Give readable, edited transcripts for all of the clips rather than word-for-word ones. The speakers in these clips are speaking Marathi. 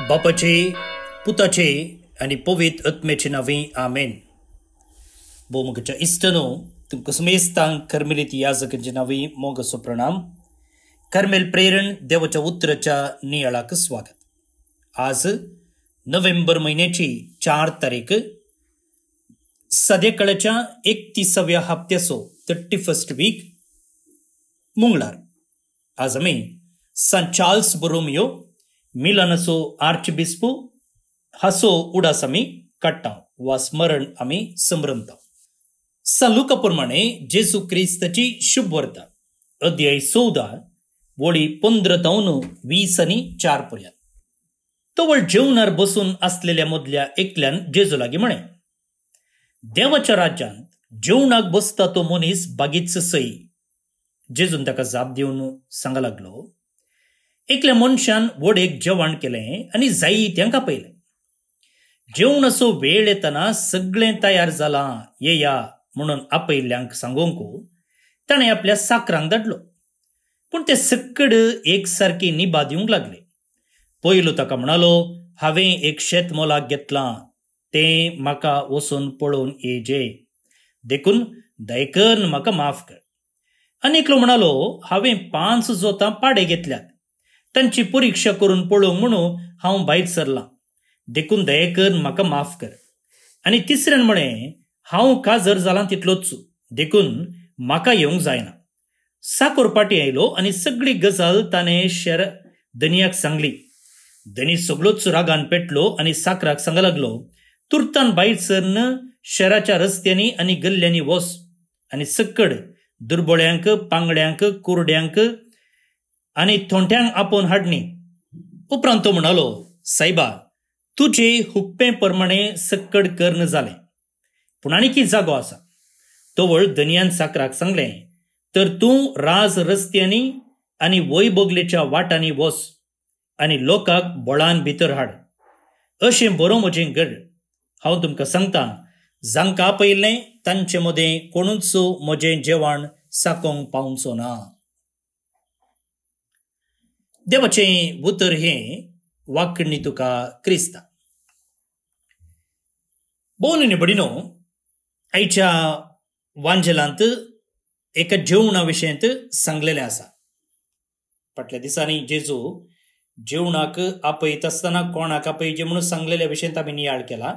बापाचे पुताचे आणि पवित्र आत्म्याचे नावे आमेन. बोमगच्या इष्टनो तुमकां समेस्तांक कर्मेलीत याजकांचे नावे मोगसो प्रणाम. कर्मेल प्रेरण देवाच्या उतराच्या नियाळाक स्वागत. आज नोव्हेंबर महिन्याची 4 तारीख सद्याकाळच्या 31व्या हप्त्याचो 31st वीक मंगळार. आज आमी सान चार्ल्स बोरोमियो मिलानाचो आर्चबिस्पू हाचो उडास आमी काडटा वा स्मरण आमी संभ्रमता. लुका प्रमाणे जेजू क्रिस्ताची शुभ वार्ता अध्याय 14 वळी 15-20 पर्यंत. तवळ जेवणार बसून असलेल्या मदल्या एकल्यान जेजू लागी म्हणे, देवाच्या राज्यांत जेवणाक बसता तो मनीस बागीच सई. जेजून ताका जाप दिवन सांगा लागलो, एकल्या मनशान वडेक जेवण केलें आनी जायत्यांक आपयलें. जेवणाचो वेळ येतना सगळें तयार जालां, येया म्हणून आपयल्ल्यांक सांगूंक ताणें आपल्या साकरांक धाडलो. पूण ते सक्कड एक सारकी निभा दिवंक लागले. पयलो ताका म्हणालो, हांवें एक शेत मोलाक घेतलां, तें म्हाका वचून पळोवन येजे, देखून दय कर म्हाका माफ कर. आनीकलो म्हणालो, हांवें 5 जोतां पाडे घेतल्यात, तांची परीक्षा करून पळोवंक म्हणून हांव भायर सरलां, देखून दय कर म्हाका माफ कर. आनी तिसऱ्यान म्हळें, हांव काजर जालां तितलोच, देखून म्हाका येवंक जायना. साकोरपाटी आयलो आनी सगळी गजाल ताणें धनियाक सांगली. धनी सगळोच रागान पेटलो आनी साकराक सांगूंक लागलो, तुर्तान भायर सरन शहराच्या रस्त्यांनी आनी गल्ल्यांनी वच आनी सक्कड दुर्बळ्यांक, पांगड्यांक, कुरड्यांक आनी थोंट्यांक आपोवन हाडणी. उपरांत तो म्हणालो, सायबा, तुजे हुक्मे प्रमाणे सक्कड कर्ण जालें, पूण आनीक जागो आसा. तवळ धनियान साकराक सांगलें, तर तूं राज रस्त्यांनी आनी वैबगलेच्या वाटांनी वच आनी लोकांक बोळान भितर हाड. अशें बरो म्हजें गड. हांव तुमकां सांगतां, जांकां आपयल्लें तांचे मदें कोणूच म्हजें जेवण साकोंक पावचो ना. देवाचें उतर हें वाकणी तुका क्रिस्ता. बोन निबडिनो, आयच्या वांजेलांत एका जेवणा विशयंत सांगलेलें आसा. फाटल्या दिसांनी जेजू जेवणाक आपयत आसतना कोणाक आपयचें म्हणून सांगलेल्या विशयंत आमी नियाळ केला.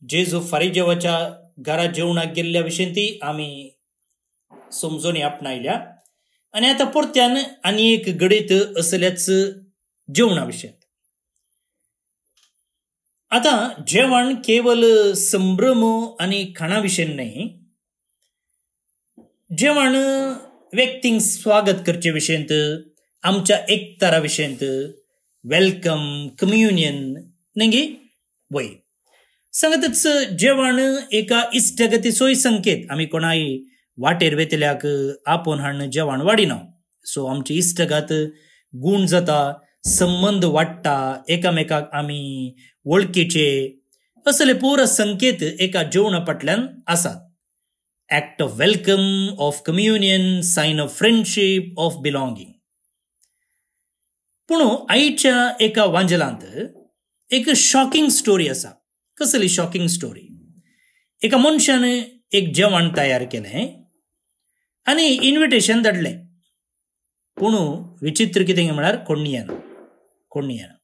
जेजू फारिजेवाच्या घरा जेवणाक गेल्ल्या विशयंती आमी समजोनी आपणायल्या. आनी आतां परत्यान आनी एक घडीत असल्याच जेवणा विशयंत. आतां जेवण केवल संभ्रम आनी खाणा विशय न्हय, जेवण व्यक्तींक स्वागत करचे विशयंत, आमच्या एकतारा विशयंत, वेलकम, कम्युनियन न्ही वय. सांगतच जेवण एका इश्टगतीचोय संकेत. आमी कोणाय वाटेर वेतल्याक आपोवन हाडून जेवण वाडिना. सो आमची इश्टगात गूण जाता, संबंद वाडटा, एकामेकाक आमी वळखीचे, असले पुरो संकेत एका जेवणा फाटल्यान आसात. Act of welcome, of communion, sign of friendship, of belonging. पूण आयच्या एका वांजेलांत एक शॉकिंग स्टोरी आसा. कसली शॉकिंग स्टोरी? एका मनशान एक जेवण तयार केलें आनी इन्विटेशन धाडलें. पूण विचित्र कितें म्हळ्यार कोणी येना.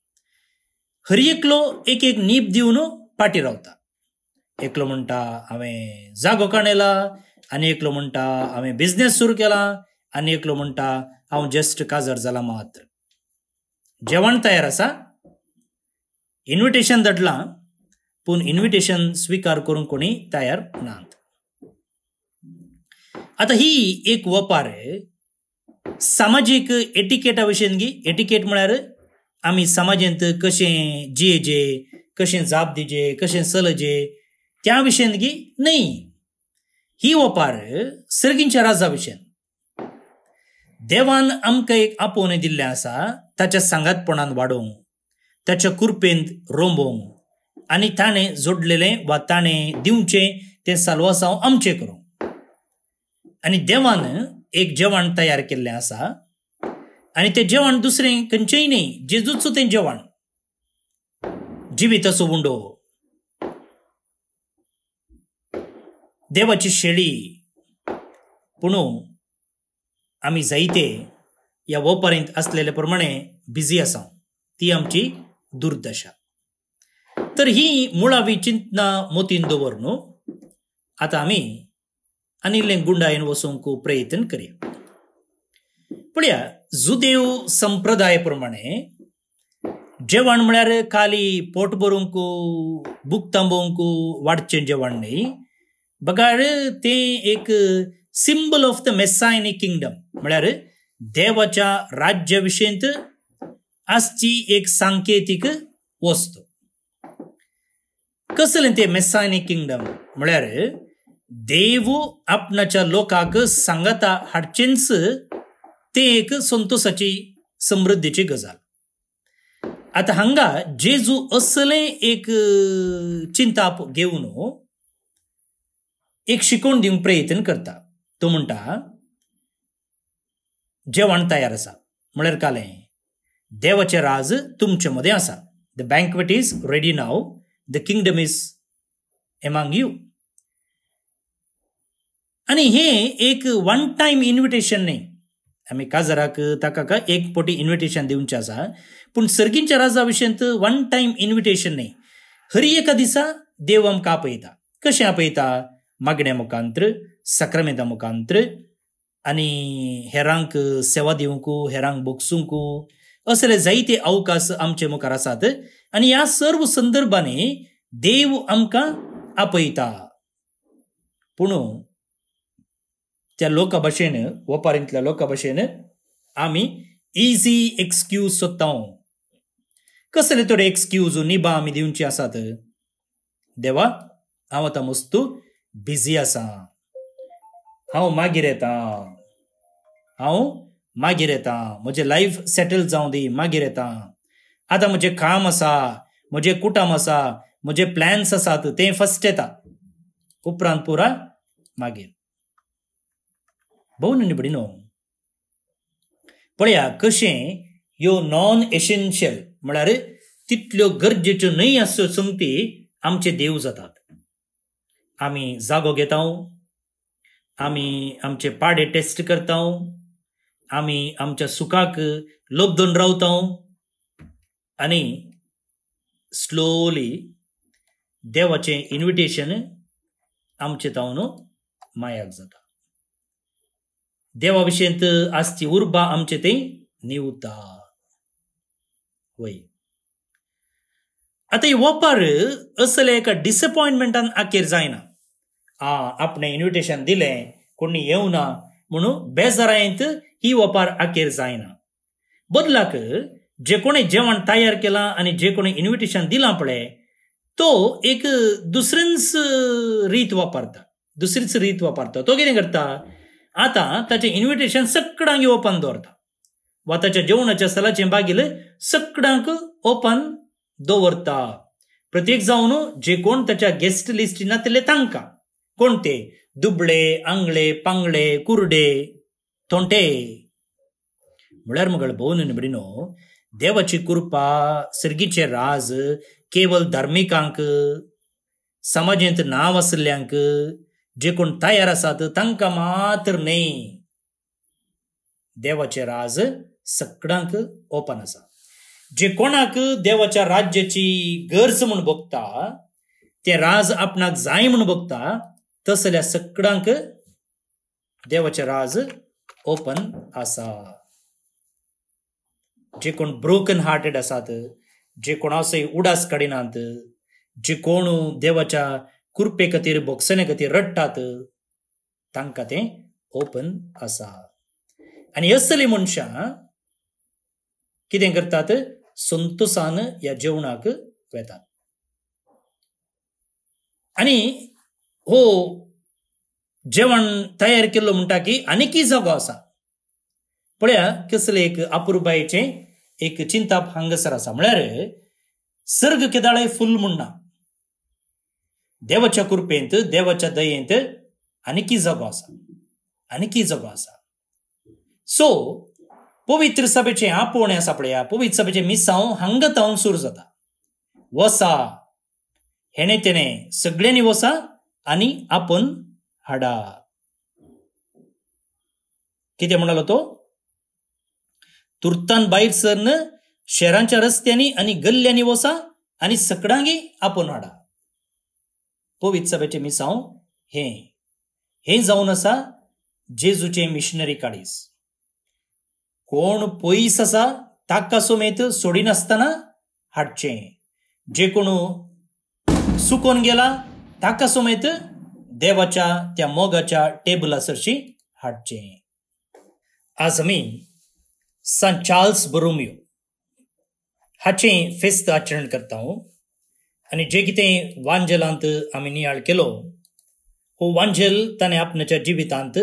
हर एकलो एक नीप दिवन पाटी रावता. एकलो म्हणटा हांवें जागो काणयला, आनी एकलो म्हणटा हांवें बिझनेस सुरू केला, आनी एकलो म्हणटा हांव जस्ट काजर जाला मात्र. जेवण तयार आसा, इन्विटेशन धाडलां, पूण इन्विटेशन स्विकार करूंक कोणी तयार नात. आतां ही एक वपार सामाजीक एटिकेटा विशयन गी. एटिकेट म्हळ्यार आमी समाजांत कशें जियेजे, कशें जाप दिजे, कशें चलजे, त्या विशयन गी न्हय. ही वपार सर्गींच्या राजा विशयन. देवान आमकां एक आपोवन दिल्लें आसा, ताच्या सांगातपणान वाडोवंक, ताच्या कृपेंत रोंबोवंक, आनी ताणें जोडलेलें वा ताणें दिवचें तें साल्वासांव आमचें करूंक. आनी देवान एक जेवण तयार केल्लें आसा, आनी तें जेवण दुसरें खंयचेंय न्ही, जेजूचो तें जेवण. जिविताचो उंडो, देवाची शेळी, पूण आमी जायते ह्या वोपारींत आसलेले प्रमाणे बिजी आसा, ती आमची दुर्दशा. तर ही मुळावी चिंतना मोतीन दवरून आतां आमी आनिल्लें गुंडायेन वचूंक प्रयत्न करया. पळया, जुदेव संप्रदाय प्रमाणे जेवण म्हळ्यार खाली पोट भरूंक भूक थांबोवंक वाडचें जेवण न्ही, बगाड तें एक सिंबल ऑफ द मेसायनिक किंगडम, म्हळ्यार देवाच्या राज्या विशयंत आसची एक सांकेतीक वस्त. कसलें तें मेसायनिक किंगडम म्हळ्यार देव आपणाच्या लोकांक सांगता हाडचेंच तें एक संतोषाची समृद्धीची गजाल. आतां हांगा जेजू असलें एक चिंताप घेवन एक शिकोवन दिवंक प्रयत्न करता. तो म्हणटा जेवण तयार आसा, म्हळ्यार कालें देवाचें राज तुमचे मदें आसा. The banquet is ready now, the kingdom is among you. आनी हें एक वन टायम इन्विटेशन न्ही. आमी काजाराक ताका एक पोटी इन्विटेशन दिवचें आसा, पूण सर्गींच्या राजा विशयंत वन टायम इन्विटेशन न्ही. हर एका दिसा देव आमकां आपयता. कशें आपयता? मागण्या मुखांत्र, सक्रामेंता मुखांत्र, आनी हेरांक सेवा दिवंक, हेरांक बोगसूंक, असले जायते अवकाश आमचे मुखार आसात. आनी ह्या सर्व संदर्भांनी देव आमकां आपयता. पूण त्या लोका भाशेन, वोपारींतल्या लोका भाशेन आमी इजी एक्सक्यूज सोदता. कसले थोडे एक्सक्यूज निबा आमी दिवची आसात. देवा, हांव आतां मस्त बिजी आसा, हांव मागीर येता, म्हजें लायफ सेटल जावं दी, मागीर येता. आतां म्हजें काम आसा, म्हजें कुटुंब आसा, म्हजे प्लॅन्स आसात, तें फस्ट येता, उपरांत पुरा मागीर. भोव निबडी न्हू. पळया कशें ह्यो नॉन एसेन्शियल म्हळ्यार तितल्यो गरजेच्यो न्हय आसच्यो संगती आमचे देव जातात. आमी जागो घेता, आमी आमचे पाडे टेस्ट करता, आमी आमच्या सुखाक लोबदोन रावता, आनी स्लोली देवाचें इन्विटेशन आमचे तावन मायाक जाता. देवा विशयंत आसची उर्बा आमचे तें निवता. वय आतां वोपार असले एका डिसअपॉयंटमेंटान आखेर जायना. आपणें इन्विटेशन दिलें, कोणी येवना म्हणून बेजारायेंत ही वोपार आखेर जायना. बदलाक जे कोणी जेवण तयार केलां आनी जे कोणी इन्विटेशन दिलां पळय, तो एक दुसरीच रीत वापरता. तो कितें करता? आतां ताचें इन्विटेशन सगळ्यांक ओपन दवरता, वा ताच्या जेवणाच्या सलाचें बागील सगळ्यांक ओपन दवरता. प्रत्येक जावन जे कोण ताच्या गेस्ट लिस्टीन आसले तांकां. कोण ते? दुबळे, आंगळे, पांगळे, कुर्डे, थोंटे. म्हळ्यार मगळ भोव निबडीनो, देवाची कृपा, सर्गीचें राज केवळ धार्मिकांक, समाजेंत नांव आसल्ल्यांक, जे कोण तयार आसात तांकां मात्र न्ही. देवाचें राज सगळ्यांक ओपन आसा. जे कोणाक देवाच्या राज्याची गरज म्हूण भोगता, ते राज आपणाक जाय म्हूण भोगता, तसल्या सगळ्यांक देवाचें राज ओपन आसा. जे कोण ब्रोकन हार्टेड आसात, जे कोण असय उडास काडिनात, जे कोण देवाच्या कृपे खातीर, भोगसणे खातीर रडटात, तांकां तें ओपन आसा. आनी असली मनशां कितें करतात? संतोषान ह्या जेवणाक वेतात. आनी हो जेवण तयार केल्लो म्हणटा की आनीकय जागो आसा. पळया कसलें एक अपुरबायेचें एक चिंताप हांगासर आसा. म्हळ्यार सर्ग केदाळे फुल म्हणना, देवाच्या कृपेंत, देवाच्या दयेंत आनीकय जागो आसा. सो पवित्र सभेचें आपोवणें आसा पळया, पवित्र सभेचें मिसांव हांगा तावन सुरू जाता. वसा, हेणे तेणे सगळ्यांनी वसा आणि आपण हाडा. किती म्हणालो तो? तुर्तान भायर सरन शहरांच्या रस्त्यांनी आणि गल्ल्यांनी वसा आणि सकडांगी आपण हाडा. पवित्र सभेचे मिसांव हे जावन आसा जेजूचे मिशनरी काडीस. कोण पयस आसा ताका समेत सोडिनासतना हाडचें. जे कोण सुकोन गेला ताका समेत देवाच्या त्या मोगाच्या टेबला सरशी हाडचें. आज आमी सान चार्ल्स बोरोमियो हाचें फेस्त आचरण करता. आणि जे कितें वांजलांत आमी नियाळ केलो, हो वांजल ताणें आपणाच्या जिवितांत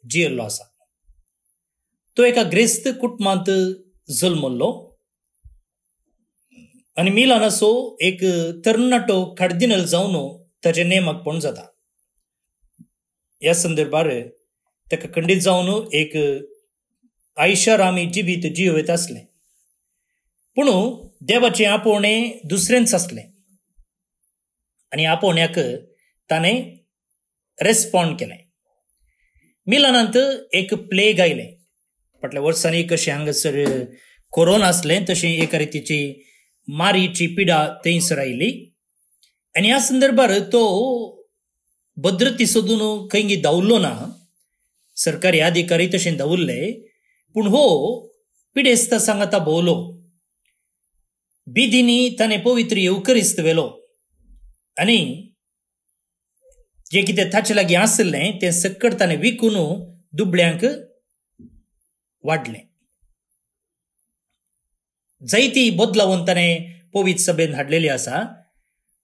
जियल्लो आसा. तो एका ग्रेस्त कुटुंबांत जल्मल्लो आनी मिलानाचो एक तरणाटो कार्दिनल जावन ताचें नेमकपण जाता. ह्या संदर्भार ताका खंडीत जावन एक आयशारामी जिवीत जियेत आसलें. पूण देवाचें आपोवणें दुसरेंच आसलें आनी आपोवण्याक ताणें रेस्पॉन्ड केलें. मिलानांत एक प्लेग आयलें. फाटल्या वर्सांनी कशें हांगासर कोरोना आसलें तशें एका रितीची मारीची पिडा थंयसर आयली. आनी ह्या संदर्भार तो भद्रती सोदून खंय धांवलो ना. सरकारी अधिकारी तशें धांवरले, पूण हो पिडेस्त सांगाता भोवलो. बिदींनी ताणें पवित्र येवकरिस्त वेलो आनी जे कितें ताचे लागीं आसलें तें सक्कड ताणें विकून दुबळ्यांक वाडलें. जायती बदलावन ताणें पवित्र सभेन हाडलेली आसा.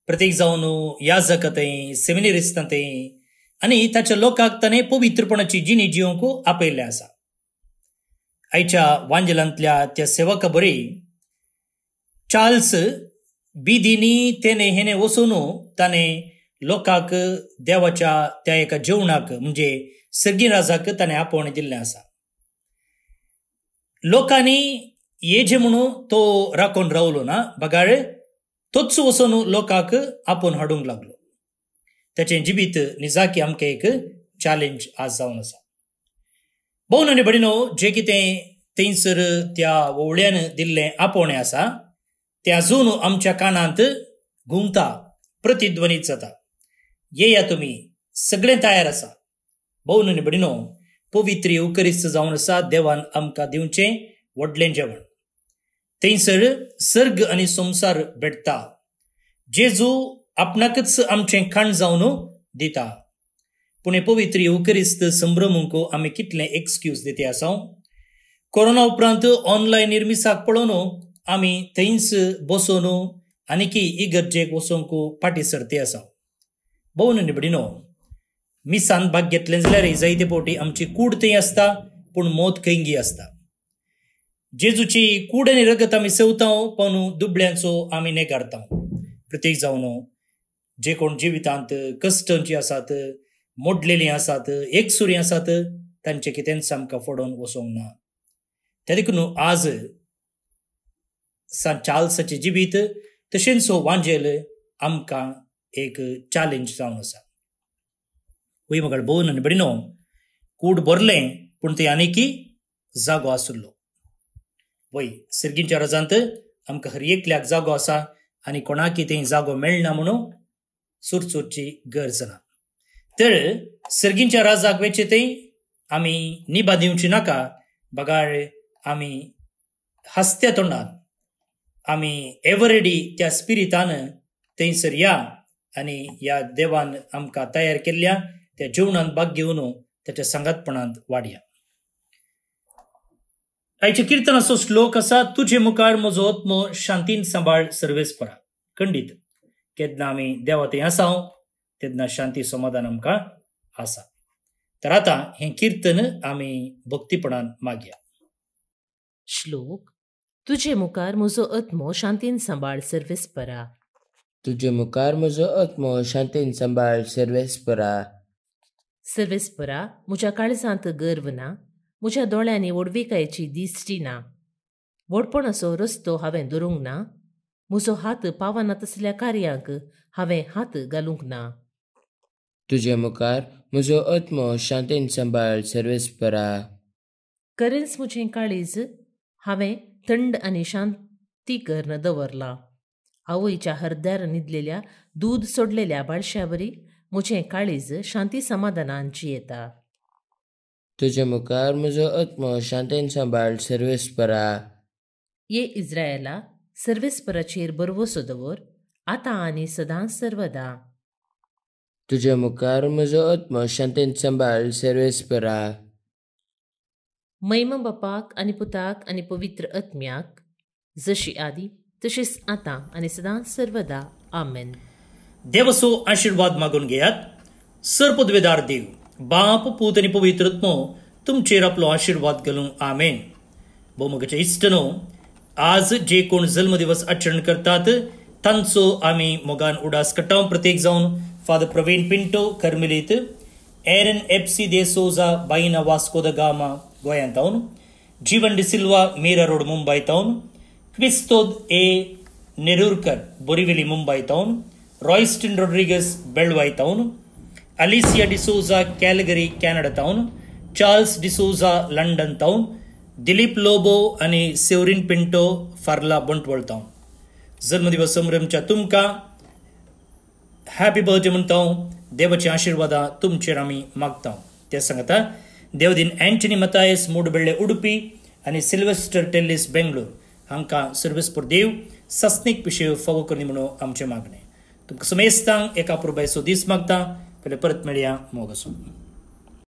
प्रत्येक जावन याजकांतय सेमिनरिस्तांतय आनी ताच्या लोकांक ताणें पवित्रपणाची जिणी जिवंक आपयल्लें आसा. आयच्या वांजलांतल्या त्या सेवका बरी चार्ल्स बिदींनी तेणे हेणे वचून ताणें लोकांक देवाच्या त्या एका जेवणाक म्हणजे सर्गीराजाक ताणें आपोवणें दिल्लें आसा. लोकांनी येजे म्हणून तो राखून रावलो ना, बगाळ तोच वचून लोकांक आपोवन हाडूंक लागलो. ताचें जिवीत निजाकी आमकां एक चॅलेंज आज जावन आसा. भोव न्हय बडिनो, जे कितें थंयसर त्या वोवळ्यान दिल्लें आपोवणें आसा तें आजून आमच्या कानांत घुंवता, प्रतिध्वनीत जाता. येया तुमी, सगळें तयार आसा. भोव न्हय बडिनो, पवित्र येवकरिस्त जावन आसा देवान आमकां दिवचें व्हडलें जेवण. थंयसर सर्ग आनी संवसार भेटता. जेजू आपणाकच आमचें खाण जावन दिता. पूण हे पवित्र येवकरिस्त संभ्रमूंक आमी कितलें एक्सक्यूज दिते आसा. कोरोना उपरांत ऑनलायन निर्मिसाक पळोवन आमी थंयच बसून आनीक इगर्जेक वचूंक फाटीं सरते आसा. भोव न्हय बडिनो, मिसान भाग घेतलें जाल्यार जायते फावटी आमची कूड थंय आसता पूण मोत खंयगी आसता. जेजूची कूड आनी रगत आमी सेवता पण दुबळ्यांचो आमी नेगारता. प्रत्येक जावन जे कोण जिवितांत कश्टांची आसात, मोडलेलीं आसात, एकसुरी आसात, तांचे कितेंच आमकां फडोवन वचोंक ना. त्या देखून आज सान चार्ल्साचें जिवीत तशेंच हो वांजेल आमकां एक चॅलेंज जावन आसा. वय म्हाका भोव न्हय बडिनो, कूड भरलें पूण थंय आनीक जागो आसलो. वय सर्गींच्या राजांत आमकां हर एकल्याक जागो आसा आनी कोणाकय थंय जागो मेळना म्हणून सुरसुरची गरज ना. तर सर्गींच्या राजाक वेचे थंय आमी निभा दिवची नाका. बगाळ आमी हसत्या तोंडान आमी एवरेडी त्या स्पिरितान थंयसर या आनी ह्या देवान आमकां तयार केल्ल्या त्या जेवणांत भाग घेवन त्याच्या संगातपणांत वाडया. आयचे किर्तनाचो श्लोक आसा, तुजे मुखार म्हजो आत्मो शांतीन सांबाळ सर्वेस्परा. खंडीत केन्ना आमी देवा थंय आसा तेन्ना शांती समाधान आमकां आसा. तर आतां हें किर्तन आमी भक्तीपणान मागया. श्लोक. तुजे मुखार म्हजो आत्मो शांतीन सांबाळ सर्वेस्परा. तुजे मुखार म्हजो आत्मो शांतीन सांबाळ सर्वेस्परा. सर्वेस्परा, म्हज्या काळजांत गर्व ना, म्हज्या दोळ्यांनी वडविकायेची दिश्टी ना. व्हडपणाचो रस्तो हांवें धरूंक ना, म्हजो हात पावना तसल्या कार्यांक हांवें हात घालूंक ना. तुजे मुखार म्हजो आत्मो शांतेन सांबाळ सर्वेस्परा. खरेंच म्हजें काळीज हांवें थंड आनी शांतीकर्ण दवरलां. आवयच्या हरद्यार न्हिदलेल्या दूद सोडलेल्या बाळशावरी म्हजें काळीज शांती समाधानान जियेता. तुजे मुखार म्हजो आत्मो शांतेन सांबाळ सर्वेस्परा. ये इस्रायेला, सर्वेस्पराचेर बरवसो दवर, आतां आनी सदां सर्वदा. तुजे मुखार म्हजो आत्मो शांतेन सांबाळ सर्वेस्परा. महिमा बापाक आनी पुताक आनी पवित्र आत्म्याक, जशी आदी तशीच आतां आनी सदां सर्वदा. आमेन. देवाचो आशीर्वाद मागून घेयात. सरपदवेदार देव, बाप, पूत आनी पवित्र आत्मो तुमचेर आपलो आशीर्वाद घालूं. आमेन. भोवमुगाचे इश्टनो, आज जे कोण जल्मदिवस आचरण करतात तांचो आमी मोगान उडास कट्टाव. प्रत्येक जावन फादर प्रवीण पिंटो कर्मिलीत, एरन एफसी दे सोजा बाईना वास्को द गामा गोंयांत तावन, जीवन डिसिल्वा मीरा रोड मुंबय तावन, क्रिस्तोद ए नेरुरकर बोरिवेली मुंबय तावन, रॉयस्टन रॉड्रिगस बेळवाय तावन, अलिसिया डिसोजा कॅलगरी कॅनडा तावन, चार्ल्स डिसोजा लंडन तावन, दिलीप लोबो आनी सेवरीन पिंटो फार्ला बंटवळ तावन. जन्मदिवस संभ्रमच्या तुमकां हॅपी बर्थडे म्हणटा. देवाची आशीर्वादा तुमचेर आमी मागता. ते सांगता देवदीन अँटनी मतायस मोडबेळे उडपी आनी सिल्वेस्टर टेल्लिस बेंगलोर हांकां सर्वेस्पर देव सस्नीक पिशेव फावो करनी म्हणून आमचें मागणें. तुमकां समेस्तांक एका पुरबायचो दीस मागता. पयले परत मेळया. मोग आसूं.